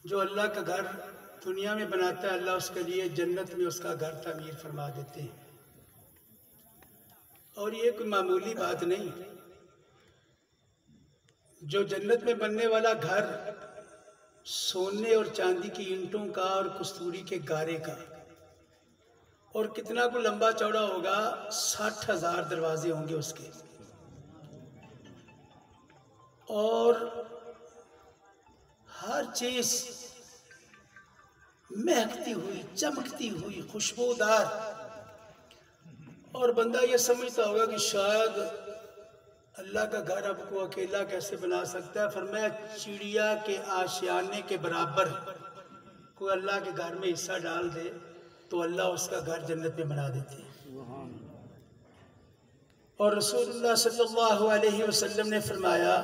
जो अल्लाह का घर दुनिया में बनाता है, अल्लाह उसके लिए जन्नत में उसका घर तामीर फरमा देते हैं। और ये कोई मामूली बात नहीं, जो जन्नत में बनने वाला घर सोने और चांदी की ईंटों का और कस्तूरी के गारे का, और कितना को लंबा चौड़ा होगा, 60,000 दरवाजे होंगे उसके, और हर चीज महकती हुई, चमकती हुई, खुशबूदार। और बंदा ये समझता होगा कि शायद अल्लाह का घर अब को अकेला कैसे बना सकता है। फरमाया चिड़िया के आशियाने के बराबर कोई अल्लाह के घर में हिस्सा डाल दे तो अल्लाह उसका घर जन्नत में बना देते हैं। और रसूलुल्लाह सल्लल्लाहु अलैहि वसल्लम ने फरमाया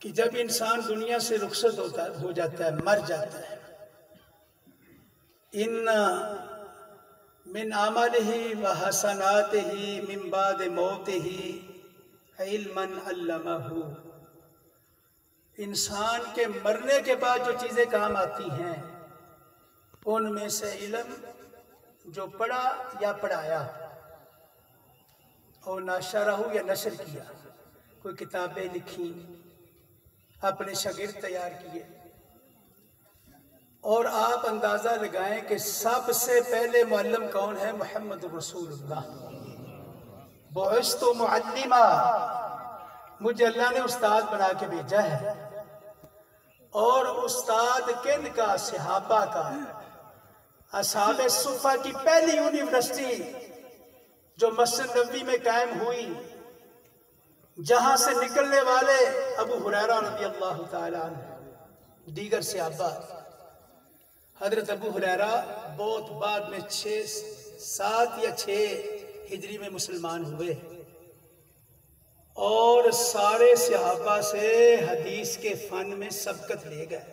कि जब इंसान दुनिया से रुखसत हो जाता है, मर जाता है, इन्ना मिन अमलिही व हसनातिही मिन बाद मौतिही इल्मन अल्लमहू। इंसान के मरने के बाद जो चीज़ें काम आती हैं उनमें से इल्म जो पढ़ा या पढ़ाया, और नाशरहू या नशर किया, कोई किताबें लिखी, अपने शागिर्द तैयार किए। और आप अंदाज़ा लगाएं कि सबसे पहले मुअल्लिम कौन है? मुहम्मद रसूलुल्लाह। बुइस्तु मुअल्लिमा, मुझे अल्लाह ने उस्ताद बना के भेजा है। और उस्ताद किन का? सहाबा का। असहाबे सुफ़ा की पहली यूनिवर्सिटी जो मस्जिद नबवी में कायम हुई, जहां से निकलने वाले अबू हुरैरा रज़ी अल्लाह ताला अन्हु, दीगर सहाबा। हजरत अबू हुरैरा बहुत बाद में 7 या 6 हिजरी में मुसलमान हुए, और सारे सहाबा से हदीस के फन में सबकत ले गए।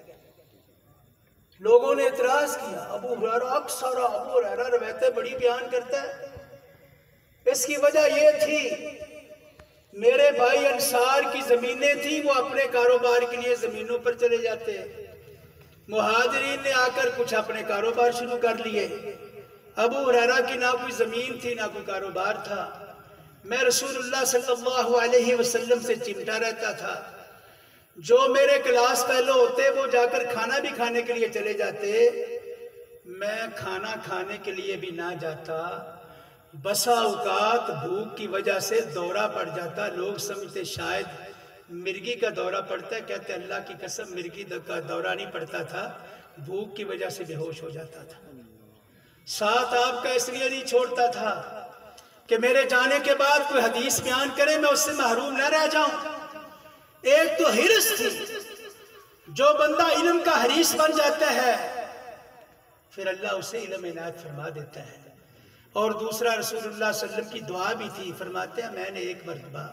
लोगों ने इतराज किया, अबू हुरैरा अक्सर अबू हुरैरा रवायतें बड़ी बयान करता है। इसकी वजह यह थी, मेरे भाई अंसार की जमीनें थी, वो अपने कारोबार के लिए जमीनों पर चले जाते। मुहाजिरीन ने आकर कुछ अपने कारोबार शुरू कर लिए। अबू हुरैरा की ना कोई जमीन थी ना कोई कारोबार था। मैं रसूलुल्लाह सल्लल्लाहु अलैहि वसल्लम से चिमटा रहता था। जो मेरे क्लास फेलो होते वो जाकर खाना भी खाने के लिए चले जाते, मैं खाना खाने के लिए भी ना जाता। बसा औकात भूख की वजह से दौरा पड़ जाता। लोग समझते शायद मिर्गी का दौरा पड़ता है, कहते अल्लाह की कसम मिर्गी का दौरा नहीं पड़ता था, भूख की वजह से बेहोश हो जाता था। साथ आपका इसलिए नहीं छोड़ता था कि मेरे जाने के बाद कोई हदीस बयान करे मैं उससे महरूम न रह जाऊं। एक तो हिर्स थी, जो बंदा इल्म का हरीस बन जाता है फिर अल्लाह उसे इल्म इनायत फरमा देता है। और दूसरा रसूलुल्लाह सल्लल्लाहु अलैहि वसल्लम की दुआ भी थी। फरमाते हैं मैंने एक मरतबा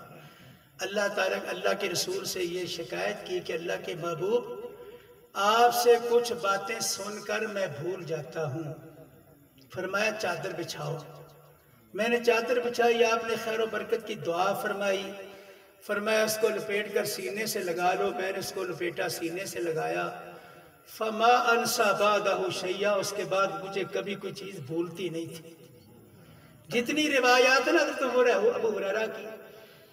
अल्लाह के रसूल से ये शिकायत की कि अल्लाह के महबूब आपसे कुछ बातें सुनकर मैं भूल जाता हूँ। फरमाया चादर बिछाओ। मैंने चादर बिछाई, आपने खैर बरकत की दुआ फरमाई। फरमाया इसको लपेट कर सीने से लगा लो। मैंने इसको लपेटा, सीने से लगाया। फमा अनसा बादहु शैया, उसके बाद मुझे कभी कोई चीज़ भूलती नहीं थी। जितनी रिवायात ना तो अबू हुरैरा की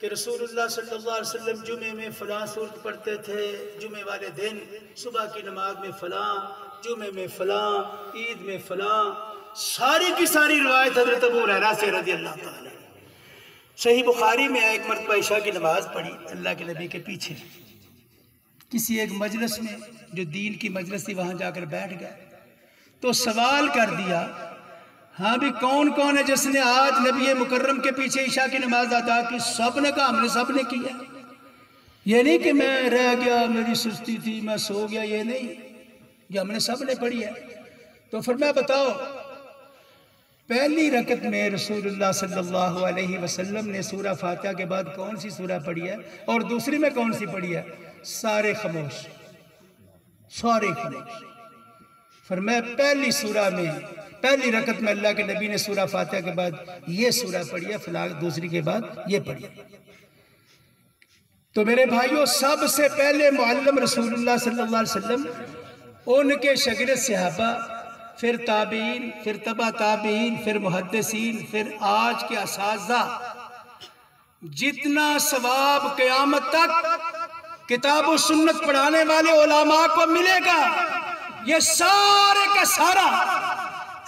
कि रसूलुल्लाह सल्लल्लाहु अलैहि वसल्लम जुमे में फ़लाँ सूरत पढ़ते थे, जुमे वाले दिन सुबह की नमाज में फ़लाँ, जुमे में फ़लाँ, ईद में फ़लाँ, सारी की सारी रिवायत हज़रत अबू हुरैरा से रज़ी अल्लाह ताला। सही बुखारी में एक मरतबा इशा की नमाज पढ़ी अल्लाह के नबी के पीछे, किसी एक मजलिस में जो दीन की मजलिस थी, वहाँ जाकर बैठ गए तो सवाल कर दिया, हाँ भी कौन कौन है जिसने आज नबी मुकर्रम के पीछे ईशा की नमाज अदा की? सब ने कहा हमने सब ने किया। ये नहीं कि मैं रह गया, मेरी सुस्ती थी, मैं सो गया, ये नहीं, ये हमने सब ने पढ़ी है। तो फिर मैं बताओ, पहली रकत में रसूलुल्लाह सल्लल्लाहु अलैहि वसल्लम ने सूरा फातिहा के बाद कौन सी सूरा पढ़ी है और दूसरी में कौन सी पढ़ी है? सारे खामोश, सारे खामोश। फिर मैं पहली सूरा में पहली रकत में अल्लाह के नबी ने सूरा फातिहा के बाद ये सूरा पढ़ी है, फिलहाल दूसरी के बाद ये पढ़ी। तो मेरे भाइयों, सबसे पहले मुअल्लिम रसूलुल्लाह सल्लल्लाहु अलैहि वसल्लम, उनके शागिर्द सहाबा, फिर ताबीन, फिर तबा ताबीन, फिर मुहद्दिसीन, फिर आज के असातिज़ा। जितना सवाब क़यामत तक किताब और सुन्नत पढ़ाने वाले उलमा को मिलेगा, ये सारे का सारा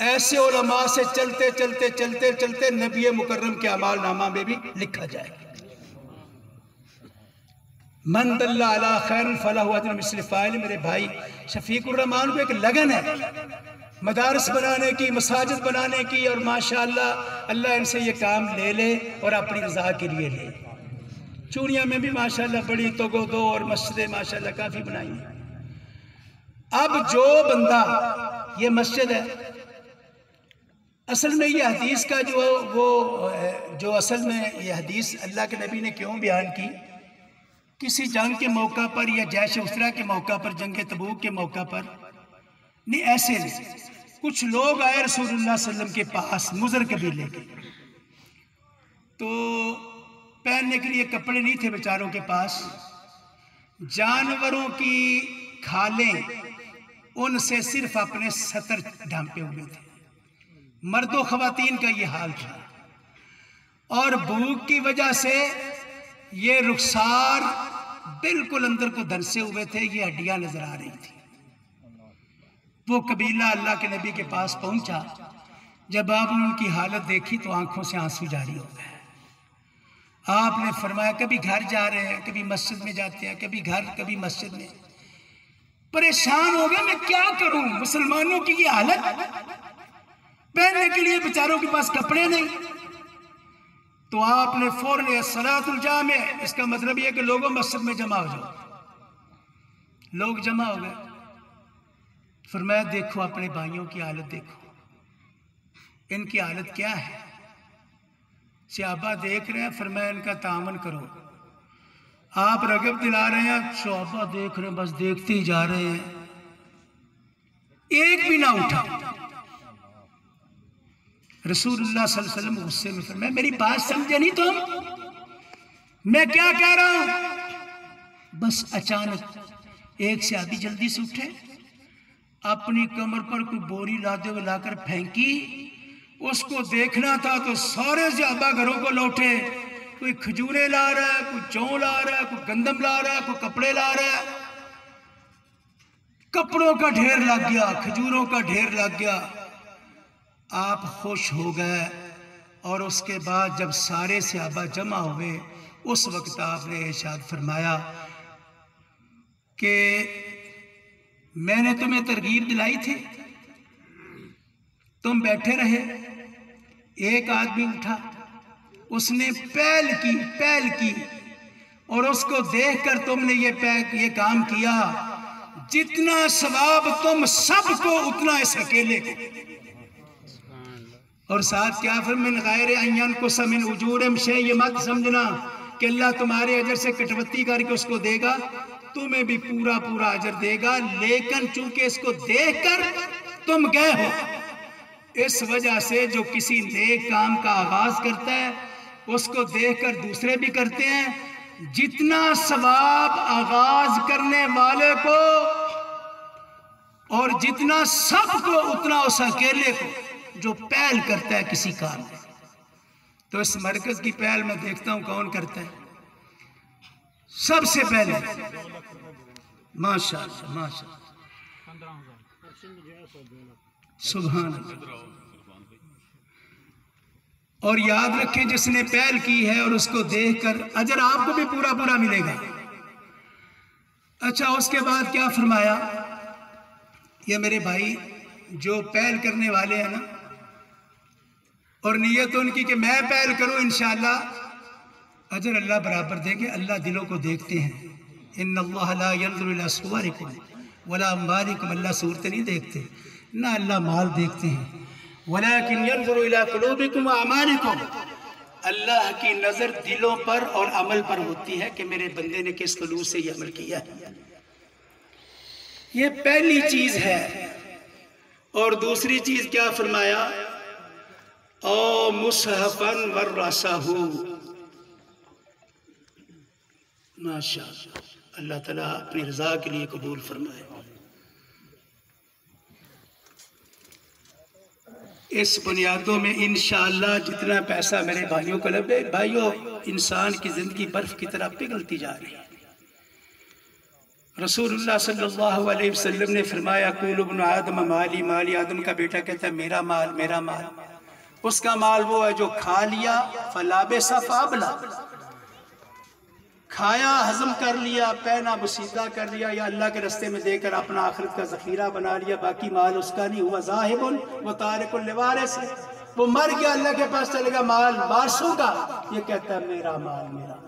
ऐसे उलमा से चलते चलते चलते चलते नबी मुकर्रम के अमाल नामा में भी लिखा जाएगा। मन दल्ला अला खैर फलाहु अजर मिस्ल फाइल। मेरे भाई, शफीकुर रहमान को एक लगन है मदारस बनाने की, मसाजिद बनाने की, और माशाअल्लाह अल्लाह इनसे ये काम ले ले और अपनी रज़ा के लिए ले। चूड़ियाँ में भी माशाअल्लाह बड़ी तोगो दो और मस्जिदें माशाअल्लाह काफ़ी बनाई हैं। अब जो बंदा, ये मस्जिद है, असल में ये हदीस का जो असल में ये हदीस अल्लाह के नबी ने क्यों बयान की, किसी जंग के मौका पर या जैश उसरा के मौका पर, जंग तबूक के मौका पर नहीं, ऐसे नहीं। कुछ लोग आए रसूलुल्लाह सल्लल्लाहु अलैहि वसल्लम के पास मुज़र कबीले के, तो पहनने के लिए कपड़े नहीं थे बेचारों के पास। जानवरों की खालें उनसे सिर्फ अपने सतर ढांपे हुए थे। मर्दों ख़वातीन का ये हाल था, और भूख की वजह से ये रुखसार बिल्कुल अंदर को धंसे हुए थे, ये हड्डियां नजर आ रही थी। वो कबीला अल्लाह के नबी के पास पहुंचा। जब आपने उनकी हालत देखी तो आंखों से आंसू जारी हो गए। आपने फरमाया, कभी घर जा रहे हैं, कभी मस्जिद में जाते हैं, कभी घर कभी मस्जिद में, परेशान हो गए, मैं क्या करूं, मुसलमानों की ये हालत, पहनने के लिए बेचारों के पास कपड़े नहीं। तो आपने फौरन सलातुल जामे, इसका मतलब यह कि लोगों मस्जिद में जमा हो जाओ। लोग जमा हो गए। फरमाया, देखो अपने भाइयों की हालत देखो, इनकी हालत क्या है। सहाबा देख रहे हैं। फरमाया, इनका तामन करो। आप रगब दिला रहे हैं, सहाबा देख रहे हैं, बस देखते ही जा रहे हैं, एक भी ना उठा। रसूलुल्लाह सल्लल्लाहु अलैहि वसल्लम गुस्से में फरमाया, मेरी बात समझे नहीं तुम, मैं क्या कह रहा हूं। बस अचानक एक सहाबी जल्दी से उठे, अपनी कमर पर कोई बोरी लादे हुए लाकर फेंकी। उसको देखना था तो सारे सहाबा घरों को लौटे। कोई खजूरें ला रहा है, कोई जौ ला रहा है, कोई गंदम ला रहा है, कोई कपड़े ला रहा है। कपड़ों का ढेर लग गया, खजूरों का ढेर लग गया। आप खुश हो गए। और उसके बाद जब सारे सहाबा जमा हुए, उस वक्त आपने इरशाद फरमाया कि मैंने तुम्हें तरगीब दिलाई थी, तुम बैठे रहे। एक आदमी उठा, उसने पहल की और उसको देखकर तुमने ये काम किया। जितना सवाब तुम सबको, उतना इस अकेले को। और साथ क्या फरमान गैर अय्यन को समिन उजूरम शे, ये मत समझना कि अल्लाह तुम्हारे अजर से कटौती करके उसको देगा, तुम्हें भी पूरा पूरा अजर देगा। लेकिन चूंकि इसको देखकर तुम गए हो, इस वजह से जो किसी नेक काम का आगाज करता है, उसको देखकर दूसरे भी करते हैं। जितना सवाब आगाज करने वाले को और जितना सबको, उतना उस अकेले को जो पहल करता है किसी काम में। तो इस मरकज की पहल मैं देखता हूं कौन करता है सबसे पहले। माशाअल्लाह माशाअल्लाह, सुभान अल्लाह। और याद रखें, जिसने पहल की है और उसको देखकर अजर आपको भी पूरा पूरा मिलेगा। अच्छा, उसके बाद क्या फरमाया, ये मेरे भाई जो पहल करने वाले हैं ना, और नियत उनकी कि मैं पहल करूं, इंशाअल्लाह अजर अल्लाह बराबर देंगे। अल्लाह दिलों को देखते हैं। इन्नल्लाह ला यंज़ुरु इला सुवरिकुम वला अम्वालिकुम, अल्लाह सूरत नहीं देखते, ना अल्लाह माल देखते हैं। वलाकिन यंज़ुरु इला कुलूबिकुम व अमालिकुम, अल्लाह की नज़र दिलों पर और अमल पर होती है कि मेरे बंदे ने किस खुलूस से ये अमल किया है। ये पहली चीज है। और दूसरी चीज क्या फरमाया, ओ मुसहफन वर्रसहु, माशाअल्लाह, अल्लाह ताला अपनी रज़ा के लिए कबूल फरमाए। इस बुनियादों में इंशाअल्लाह जितना पैसा मेरे भाइयों को लगे, भाइयों इंसान की ज़िंदगी बर्फ़ की तरह पिघलती जा रही है। रसूलुल्लाह सल्लल्लाहु अलैहि वसल्लम ने फरमाया, कुल्लु इब्न आदम माली माली, आदम का बेटा कहता है मेरा माल मेरा माल। उसका माल वो है जो खा लिया, फलाबेसा फाबला, खाया हजम कर लिया, पहना बसीदा कर लिया, या अल्लाह के रास्ते में देकर अपना आखिरत का जखीरा बना लिया, बाकी माल उसका नहीं हुआ। ज़ाहिबुन व तारिकुल लिवारिस, वो मर गया, अल्लाह के पास चलेगा, माल वारसों का। ये कहता है मेरा माल मेरा माल।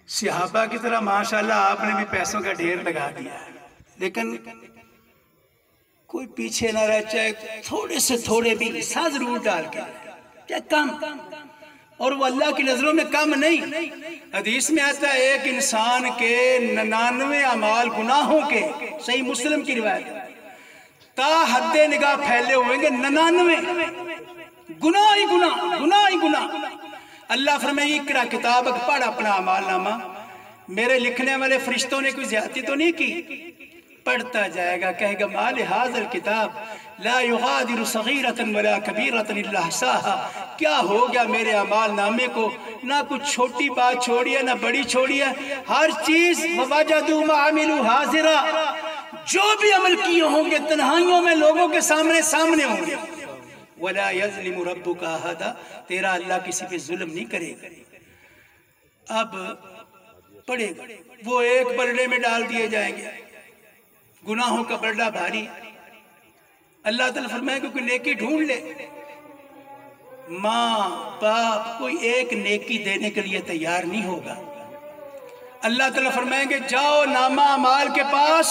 सहाबा की तरह माशाल्लाह आपने भी पैसों का ढेर लगा दिया, लेकिन कोई पीछे ना रह, चाहे थोड़े से थोड़े भी हिस्सा जरूर डाल के, चाहे कम, और वो अल्लाह की नजरों में कम नहीं। हदीस में आता है एक इंसान के 99 अमाल गुनाहों के, सही मुस्लिम की रिवायत, ता हद्दे निगाह फैले हुए 99 गुनाह ही गुनाह, गुनाह ही गुनाह। अल्लाह फरमाए इकरा किताब, पढ़ अपना अमाल नामा, मेरे लिखने वाले फरिश्तों ने कोई ज्यादती तो नहीं की। पढ़ता जाएगा, कहेगा माल हाज़िल किताब ला युगादिरु सगीरतन वला कबीरतन इल्ला अहसाहा। क्या हो गया मेरे अमाल नामे को, ना कुछ छोटी बात छोड़ी है ना बड़ी छोड़ी है, हर चीज वजदू मा अमिलू हाजिरा, जो भी अमल किए होंगे तन्हाइयों में लोगों के सामने सामने होंगे। वला यज़लिमु रब्बुका अहदा, तेरा अल्लाह किसी पे जुल्म नहीं करेगा। अब पढ़ेगा, वो एक बरडे में डाल दिए जाएंगे, गुनाहों का बरडा भारी। अल्लाह ताला फरमाएगा कोई नेकी ढूंढ ले, माँ बाप कोई एक नेकी देने के लिए तैयार नहीं होगा। अल्लाह ताला फरमाएंगे जाओ नामा अमाल के पास,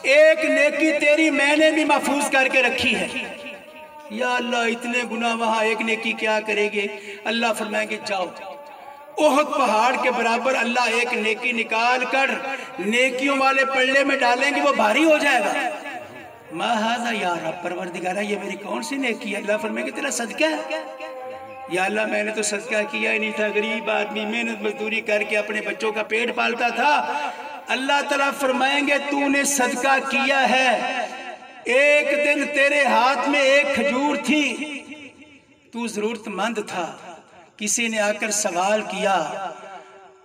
एक नेकी तेरी मैंने भी महफूज करके रखी है। या अल्लाह इतने गुनाह वहां एक नेकी क्या करेंगे। अल्लाह फरमाएंगे जाओ, ओहद पहाड़ के बराबर अल्लाह एक नेकी निकाल कर नेकियों वाले पल्ले में डालेंगे, वो भारी हो जाएगा। माहाजा यार परवरदिगारा, ये मेरी कौन सी नेकी है। अल्लाह फरमाएंगे तेरा सदका है। या अल्लाह मैंने तो सदका किया ही नहीं था, गरीब आदमी मेहनत मजदूरी करके अपने बच्चों का पेट पालता था। अल्लाह ताला फरमाएंगे तूने सदका किया है, एक दिन तेरे हाथ में एक खजूर थी, तू जरूरतमंद था, किसी ने आकर सवाल किया,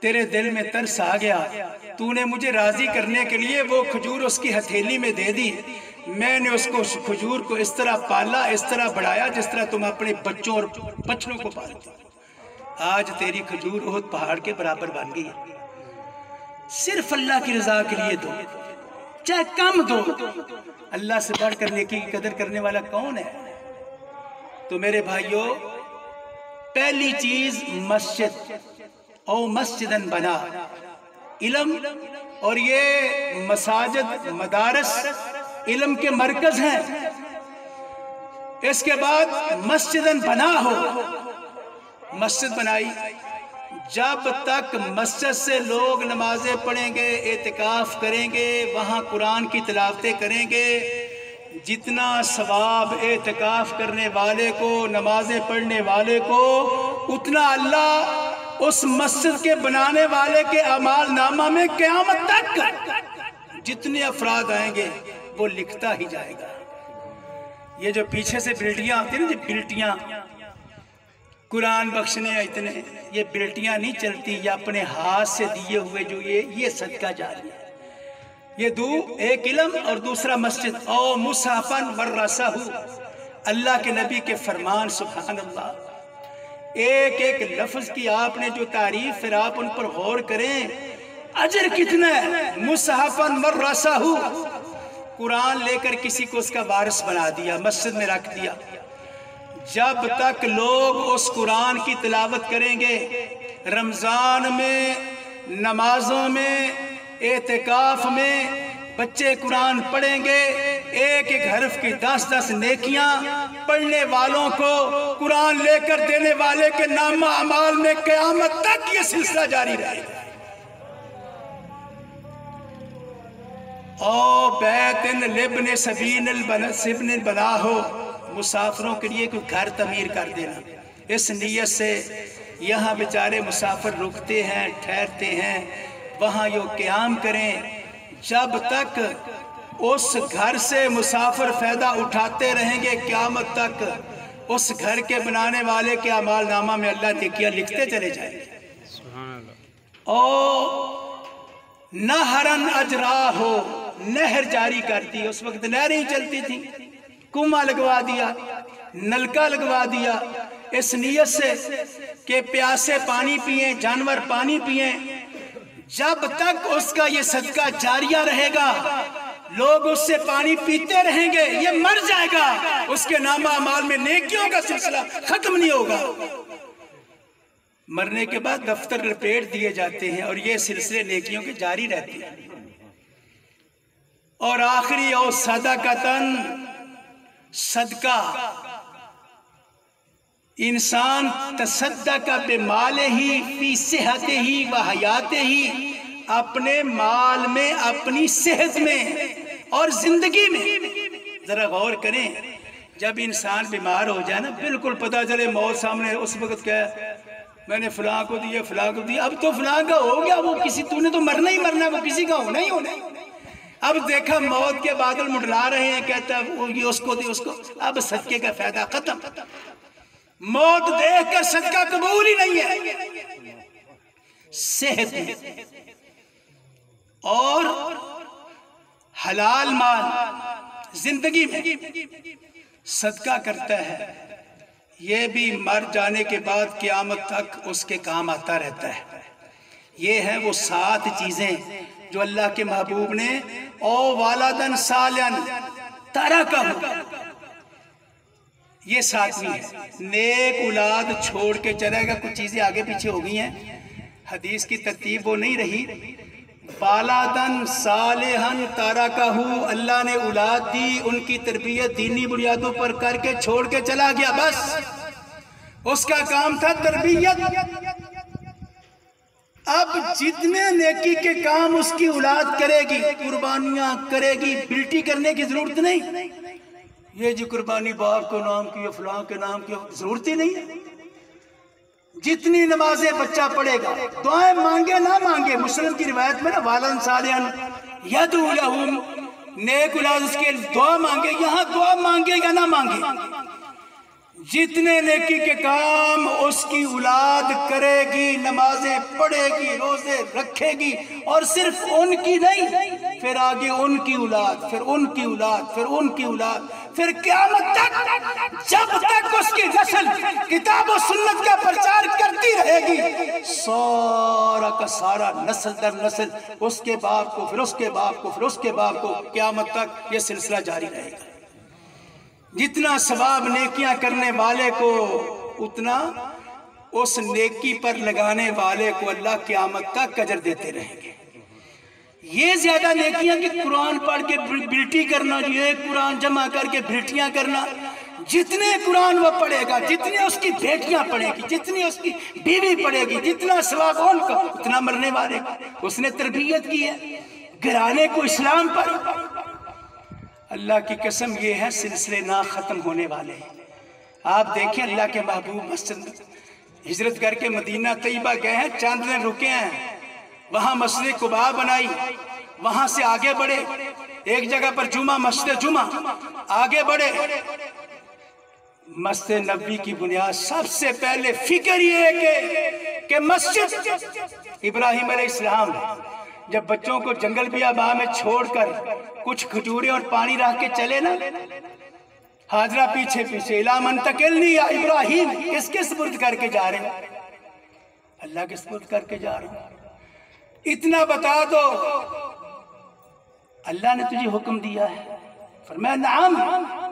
तेरे दिल में तरस आ गया, तूने मुझे राजी करने के लिए वो खजूर उसकी हथेली में दे दी, मैंने उसको खजूर को इस तरह पाला, इस तरह बढ़ाया जिस तरह तुम अपने बच्चों और बच्चों को पालते। आज तेरी खजूर ओहद पहाड़ के बराबर बन गई है। सिर्फ अल्लाह की रजा के लिए दो, चाहे कम दो। अल्लाह से बढ़कर नेकी की कदर करने वाला कौन है। तो मेरे भाइयों, पहली चीज मस्जिद और मस्जिदन बना, इल्म, और ये मसाजिद मदारस इल्म के मरकज हैं। इसके बाद मस्जिदन बना हो, मस्जिद बनाई, जब तक मस्जिद से लोग नमाजें पढ़ेंगे, एतिकाफ करेंगे, वहाँ कुरान की तिलावतें करेंगे, जितना सवाब एतिकाफ करने वाले को, नमाजें पढ़ने वाले को, उतना अल्लाह उस मस्जिद के बनाने वाले के अमाल नामा में क़यामत तक जितने अफराद आएंगे वो लिखता ही जाएगा। ये जो पीछे से बिल्टियाँ आती है ना, जो बिल्टियाँ कुरान बख्शने इतने, ये बिल्टियाँ नहीं चलती, ये अपने हाथ से दिए हुए जो ये सदका जारी है। ये दो, एक इल्म और दूसरा मस्जिद। और मुसाफन वर्रसहु, अल्लाह के नबी के फरमान, सुभान अल्लाह, एक एक लफ्ज की आपने जो तारीफ, फिर आप उन पर गौर करें, अजर कितना है। मुसाफन वर्रसहु, कुरान लेकर किसी को उसका वारिस बना दिया, मस्जिद में रख दिया, जब तक लोग उस कुरान की तिलावत करेंगे, रमज़ान में, नमाजों में, एतिकाफ में बच्चे कुरान पढ़ेंगे, एक एक हरफ की 10-10 नेकियां पढ़ने वालों को कुरान लेकर देने वाले के नामा अमाल में क़यामत तक ये सिलसिला जारी रहेगा। ओ बैतिन लिब्न सबीन बना हो, मुसाफिरों के लिए कोई घर तमीर कर देना। इस नीयत से यहाँ बेचारे मुसाफिर रुकते हैं, ठहरते हैं, वहाँ यो क़याम करें जब तक उस घर से मुसाफिर फ़ायदा उठाते रहेंगे क़यामत तक उस घर के बनाने वाले के अमाल नामा में अल्लाह नेकियां लिखते चले जाएंगे। और नहरन अजरा हो, नहर जारी करती, उस वक्त नहरें ही चलती थी, कुआं लगवा दिया, नलका लगवा दिया इस नीयत से कि प्यासे पानी पिए, जानवर पानी पिए। जब तक उसका ये सदका जारिया रहेगा लोग उससे पानी पीते रहेंगे, ये मर जाएगा, उसके नामा अमाल में नेकियों का सिलसिला खत्म नहीं होगा। मरने के बाद दफ्तर लपेट दिए जाते हैं और ये सिलसिले नेकियों के जारी रहते हैं। और आखिरी और सदकतन, सदका, इंसान तसद्दक़ बिमाले ही फी सेहते ही व हयाते ही, अपने माल में, अपनी सेहत में और जिंदगी में। जरा गौर करें, जब इंसान बीमार हो जाए ना, बिल्कुल पता चले मौत सामने, उस वक्त क्या मैंने फलां को दिया, फलां को दिया, अब तो फलां का हो गया, वो किसी, तूने तो मरना ही मरना, वो किसी का होना ही होना। अब देखा मौत के बादल मुंडला रहे हैं, कहता है ये उसको दे, उसको, अब सदके का फायदा खत्म। मौत देखकर सदका कबूल ही नहीं है। सेहत में और हलाल माल, जिंदगी में सदका करता है, ये भी मर जाने के बाद क़यामत तक उसके काम आता रहता है। ये है वो 7 चीजें जो अल्लाह के महबूब ने ओ वालदन सालन तरका, ये 7वीं है। नेक औलाद छोड़ के चलेगा। कुछ चीजें आगे पीछे हो गई हैं, हदीस की तरतीब वो नहीं रही। वालदन सालेहन तरकाहू, अल्लाह ने औलाद दी, उनकी तरबियत दीनी बुनियादों पर करके छोड़ के चला गया, बस उसका काम था तरबियत। अब जितने नेकी के काम उसकी औलाद करेगी, कुर्बानियां करेगी, बिल्टी करने की जरूरत नहीं। ये जो कुर्बानी बाप को नाम की, फलां के नाम की, जरूरत ही नहीं है। जितनी नमाजें बच्चा पढ़ेगा, दुआएं मांगे ना मांगे, मुस्लिम की रिवायत में ना वालन सालियन यदउ लहुम, नेक औलाद उसके दुआ मांगे, यहाँ दुआ मांगे या ना मांगे, जितने नेकी के काम उसकी औलाद करेगी, नमाजें पढ़ेगी, रोजे रखेगी, और सिर्फ उनकी नहीं, फिर आगे उनकी औलाद, फिर उनकी औलाद, फिर उनकी औलाद, फिर क़यामत तक, जब तक उसकी नस्ल किताब और सुन्नत का प्रचार करती रहेगी, सारा का सारा नस्ल दर नस्ल उसके बाप को, फिर उसके बाप को, फिर उसके बाप को, क़यामत तक ये सिलसिला जारी रहेगा। जितना सवाब नेकियां करने वाले को, उतना उस नेकी पर लगाने वाले को अल्लाह क़यामत तक अजर देते रहेंगे। ये ज्यादा नेकियां कि कुरान पढ़ के बिल्टी करना, ये कुरान जमा करके बिल्टियां करना। जितने कुरान वो पढ़ेगा, जितने उसकी बेटियां पढ़ेगी, जितनी उसकी बीवी पढ़ेगी, जितना सवाब उनका, उतना मरने वाले का। उसने तरबियत की है घराने को इस्लाम पर। अल्लाह की कसम, ये है सिलसिले ना ख़त्म होने वाले। आप देखें, अल्लाह के महबूब मस्जिद हिजरत करके मदीना तैयबा गए हैं, चंद दिन रुके हैं, वहाँ मस्जिद कुबा बनाई, वहाँ से आगे बढ़े, एक जगह पर जुमा, मस्जिद जुमा, आगे बढ़े, मस्जिद नबी की बुनियाद सबसे पहले फिक्र ये कि मस्जिद इब्राहिम अलैहिस्सलाम जब बच्चों को जंगल बियाबा में छोड़कर कुछ खजूरें और पानी रख के चले ना, हाजरा पीछे पीछे, इला मुंतकिल नहीं या इब्राहिम, किसके सुपुर्द करके जा रहे हो? अल्लाह के सुपुर्द करके जा रहे हो। इतना बता दो, अल्लाह ने तुझे हुक्म दिया है? फरमाया नाम,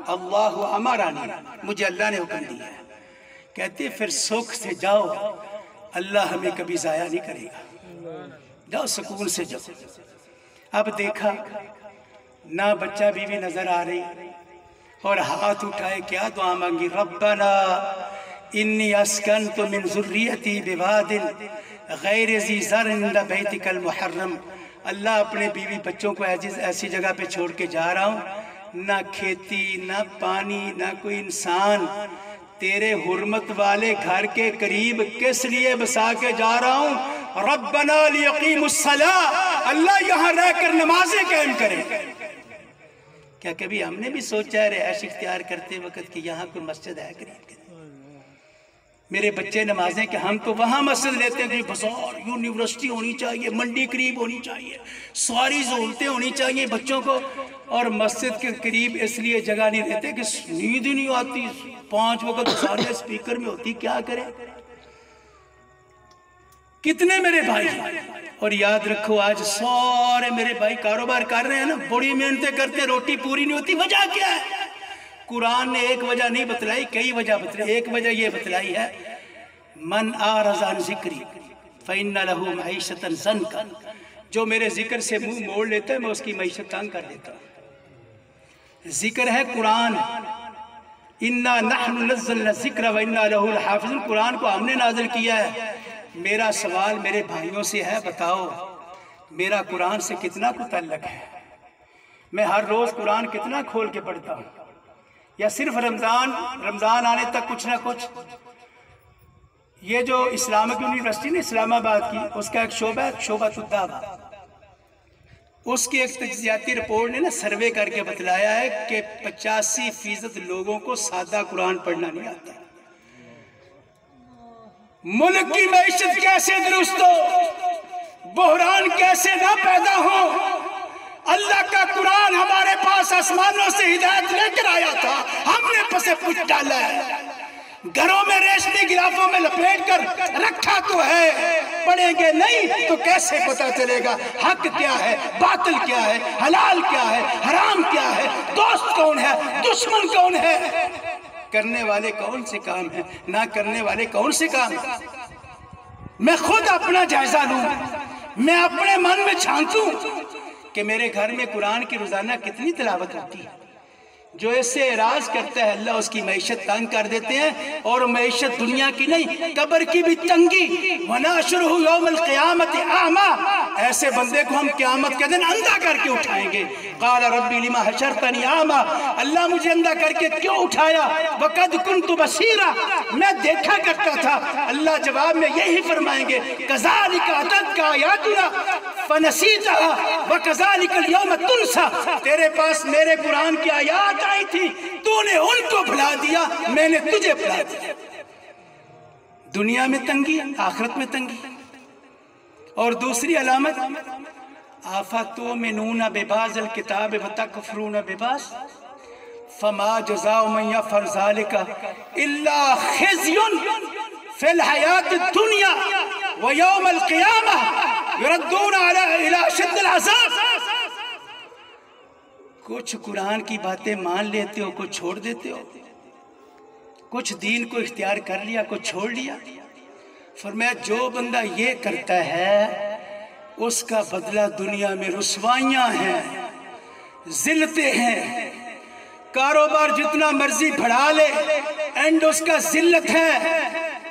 अल्लाहु अमरानी, मुझे अल्लाह ने हुक्म दिया है। कहते फिर सुख से जाओ, अल्लाह हमें कभी जाया नहीं करेगा, जाओ सुकून से जाओ। अब देखा ना बच्चा बीवी नजर आ रही, और हाथ उठाए क्या दुआ मांगी, रब्बना इन्नी अस्कनतु मिन ज़ुर्रियती बिवादिन गैर ज़ी ज़र्इन इंद बैतिकल मुहर्रम। अल्लाह अपने बीवी बच्चों को ऐसी जगह पे छोड़ के जा रहा हूँ ना खेती, ना पानी, ना कोई इंसान। तेरे हुर्मत वाले घर के करीब किस लिए बसा के जा रहा हूँ? रब्बना लियकीमुस्सलाह, अल्लाह यहाँ रहकर नमाजें कायम करें। क्या कभी हमने भी सोचा है रिहाइश इख्तियार करते वक्त कि यहाँ कोई मस्जिद है करीब? मेरे बच्चे नमाजें कि हम तो वहाँ मस्जिद लेते हैं कि बाजार, यूनिवर्सिटी होनी चाहिए, मंडी करीब होनी चाहिए, सारी सहूलतें होनी चाहिए बच्चों को, और मस्जिद के करीब इसलिए जगह नहीं रहते कि नींद ही नहीं आती, 5 वक्त सारे स्पीकर में होती, क्या करें? कितने मेरे भाई, और याद रखो आज सारे मेरे भाई कारोबार कर रहे हैं ना, बड़ी मेहनतें करते, रोटी पूरी नहीं होती। वजह क्या है? कुरान ने एक वजह नहीं बतलाई, कई वजह बतलाई। एक वजह ये बतलाई है, मन आरज़ा अन ज़िक्री फ़इन्न लहू मईशतन ज़न्का, जो मेरे जिक्र से मुंह मोड़ लेता है मैं उसकी मईशत तंग कर देता हूँ। जिक्र है कुरान, इन्ना नहनु नज़्ज़लना ज़िक्र व इन्ना लहू लहाफ़िज़ून, कुरान को हमने नाज़िल किया है। मेरा सवाल मेरे भाइयों से है, बताओ मेरा कुरान से कितना को ताल्लुक़ है? मैं हर रोज़ कुरान कितना खोल के पढ़ता हूँ, या सिर्फ रमज़ान आने तक कुछ ना कुछ? ये जो इस्लामिक यूनिवर्सिटी ने इस्लामाबाद की, उसका एक शोबा है शोबतुद्दावा, उसकी एक तज्ज़ियाती रिपोर्ट ने ना सर्वे करके बतलाया है कि 85% लोगों को सादा कुरान पढ़ना नहीं आता। मुल्क की मईशत कैसे दुरुस्त हो, बहरान कैसे ना पैदा हो? अल्लाह का कुरान हमारे पास आसमानों से हिदायत लेकर आया था, हमने पसे पुछ डाला है, घरों में रेशमी गिलाफों में लपेट कर रखा तो है, पढ़ेंगे नहीं तो कैसे पता चलेगा हक क्या है, बातिल क्या है, हलाल क्या है, हराम क्या है, दोस्त कौन है, दुश्मन कौन है, करने वाले कौन से काम है, ना करने वाले कौन से काम है? मैं खुद अपना जायजा लूं, मैं अपने मन में झांकूं कि मेरे घर में कुरान की रोजाना कितनी तिलावत होती है। जो इससे एराज करता है अल्लाह उसकी मईशत तंग कर देते हैं, और मईशत दुनिया की नहीं कब्र की भी तंगी। वनाशुरहु यौमल क़ियामत आमा, ऐसे बंदे को हम क़यामत के दिन अंधा करके उठाएंगे। क़ाल रब्बी लिमा हशरतनी आमा, अल्लाह मुझे अंधा करके क्यों उठाया? वक़द कुन्तु बसीरा, मैं देखा करता था। अल्लाह जवाब में यही फरमाएंगे, कज़ालिका अततका आयातुना फनसीतहा व कज़ालिकल यौम तुनसा, तेरे पास मेरे कुरान की आयत आई थी, तूने उनको भुला दिया, मैंने तुझे भुला दिया। दुनिया में तंगी, आखिरत में तंगी। और दूसरी अलामत, आफतुमिनून बिबाज़िल किताब व तकफुरून बिबाज़ फमा जज़ाउ मन यफ़अल ज़ालिका इल्ला ख़िज़्युन फ़िल हयातिद दुनिया व यौमल क़ियामह युरद्दून इला अशद्दिल अज़ाब। कुछ कुरान की बातें मान लेते हो, कुछ छोड़ देते हो, कुछ दीन को इख्तियार कर लिया, कुछ छोड़ लिया। फरमाया जो बंदा ये करता है उसका बदला दुनिया में रुसवाइयाँ हैं, जिल्लतें हैं, कारोबार जितना मर्जी बढ़ा ले एंड उसका जिल्लत है।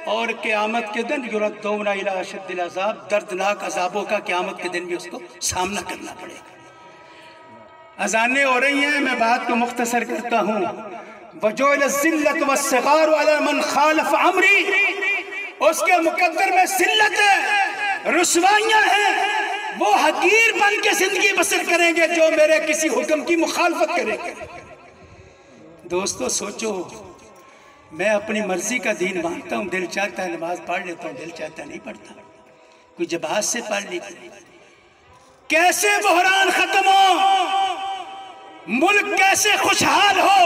और क़यामत के दिन युरद्दूना इला अशद्दिल अज़ाब, दर्दनाक अज़ाबों का क़यामत के दिन भी उसको सामना करना पड़ेगा। अज़ानें हो रही हैं, मैं बात को मुख्तसर करता हूँ। वजुइल ज़िल्लत वस्सिगार अला मन खालफ अमरी, उसके मुकद्दर में जिल्लत है, रुसवाइयाँ हैं, वो हकीर बन के जिंदगी बसर करेंगे जो मेरे किसी हुक्म की मुखालफत करेंगे। दोस्तों सोचो, मैं अपनी मर्जी का दीन मानता हूँ, दिल चाहता है नमाज पढ़ लेता हूँ, दिल चाहता है नहीं पढ़ता, कोई जबात से पढ़ ली। कैसे बहरान खत्म हो, मुल्क कैसे खुशहाल हो।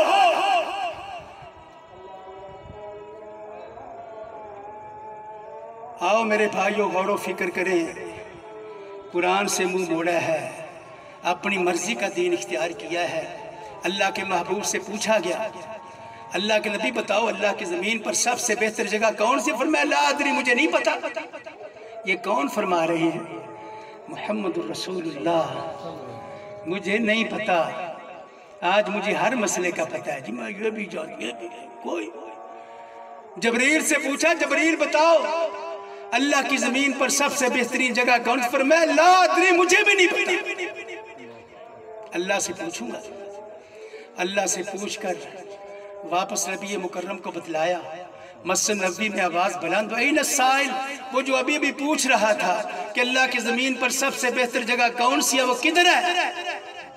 आओ मेरे भाइयों, गौर व फिक्र करें। कुरान से मुंह मोड़ा है, अपनी मर्जी का दीन इख्तियार किया है। अल्लाह के महबूब से पूछा गया, अल्लाह के नबी बताओ अल्लाह की ज़मीन पर सबसे बेहतर जगह कौन सी? फरमाया ला अदरी, मुझे नहीं पता। ये कौन फरमा रहे हैं? मुहम्मदुर रसूलुल्लाह, मुझे नहीं पता। आज मुझे हर मसले का पता है जी, मैं ये भी जान, ये भी। कोई जबरील से पूछा, जबरील बताओ अल्लाह की ज़मीन पर सबसे बेहतरीन जगह कौन? फरमाया ला अदरी, मुझे भी नहीं पता, अल्लाह से पूछूंगा। अल्लाह से पूछ कर वापस नबी मुकर्रम को बतलाया। मस्जिद नबी में आवाज़ बुलंद हुई, न साइल, वो जो अभी भी पूछ रहा था कि अल्लाह की ज़मीन पर सबसे बेहतर जगह कौन सी है, वो किधर है,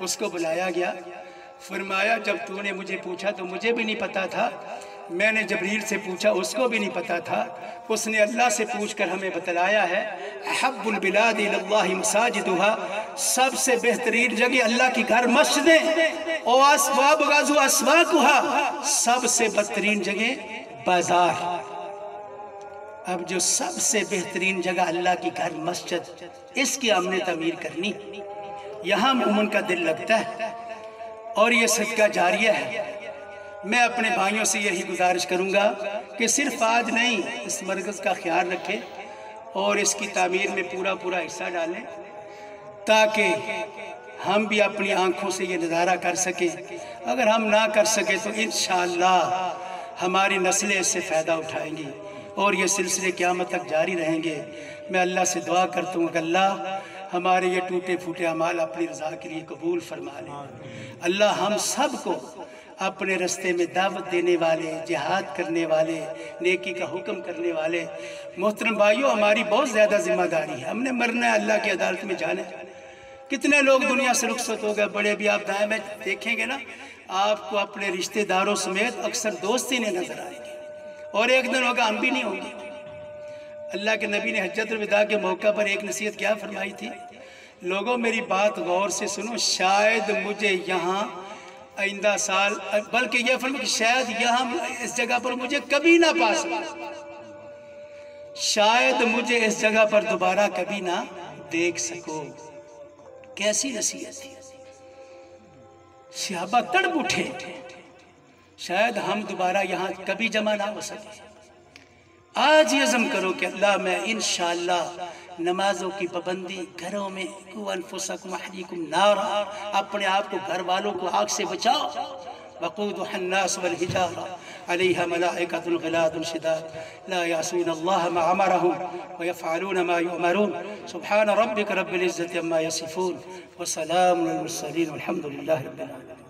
उसको बुलाया गया। फरमाया जब तूने मुझे पूछा तो मुझे भी नहीं पता था, मैंने जबरील से पूछा उसको भी नहीं पता था, उसने अल्लाह से पूछकर हमें बतलाया है। अहब्बुल बिलाद इलल्लाहि मसाजिदुहा, सबसे बेहतरीन जगह अल्लाह की घर मस्जिदें, और अस्वाबगाज़ु अस्वाकुहा, सबसे बदतरीन जगह बाजार। अब जो सबसे बेहतरीन जगह अल्लाह की घर मस्जिद, इसकी हमने तमीर करनी, यहाँ मोमिन का दिल लगता है और ये सदका जारिया है। मैं अपने भाइयों से यही गुजारिश करूँगा कि सिर्फ आज नहीं, इस मरकज़ का ख्याल रखें और इसकी तामीर में पूरा पूरा हिस्सा डालें, ताकि हम भी अपनी आँखों से ये नज़ारा कर सकें। अगर हम ना कर सकें तो इंशाअल्लाह हमारी नस्लें इससे फ़ायदा उठाएंगी और ये सिलसिले क़यामत तक जारी रहेंगे। मैं अल्लाह से दुआ करता हूँ कि अल्लाह हमारे ये टूटे फूटे अमाल अपनी रज़ा के लिए कबूल फरमा लें। अल्लाह हम सब को अपने रास्ते में दावत देने वाले, जिहाद करने वाले, नेकी का हुक्म करने वाले मोहतरम भाइयों, हमारी बहुत ज़्यादा जिम्मेदारी है। हमने मरना है, अल्लाह की अदालत में जाना है। कितने लोग दुनिया से रुखसत हो गए, बड़े भी आप दाएं में देखेंगे ना, आपको अपने रिश्तेदारों समेत अक्सर दोस्त ही नहीं नजर आएंगे, और एक दिन होगा हम भी नहीं होंगे। अल्लाह के नबी ने हज्जतुल विदा के मौका पर एक नसीहत क्या फरमाई थी, लोगों मेरी बात गौर से सुनो, शायद मुझे यहाँ आइंदा साल, बल्कि यह फरमाया कि शायद यहाँ इस जगह पर मुझे कभी ना पा सको, शायद मुझे इस जगह पर दोबारा कभी ना देख सको। कैसी नसीहत थी, सहाबा तड़प उठे, शायद हम दोबारा यहाँ कभी जमा ना हो सके। आज ये अज़म करो कि अल्लाह मैं इंशाअल्लाह नमाजों की पाबंदी, घरों में कुअनफुसकुम अहलीकुम नारा, अपने आप को, घर वालों को आग से बचाओ। वक़ूदुहन्नास वल हिजारा अलैहा मलाइकतुन ग़िलादुन शिदाद ला यासूनल्लाह मा अमरहुम व यफ़अलून मा युअमरून। सुब्हान रब्बिक रब्बिल इज़्ज़ति अम्मा यसिफून व सलामुन अलल मुरसलीन वल्हम्दुलिल्लाहि रब्बिल आलमीन।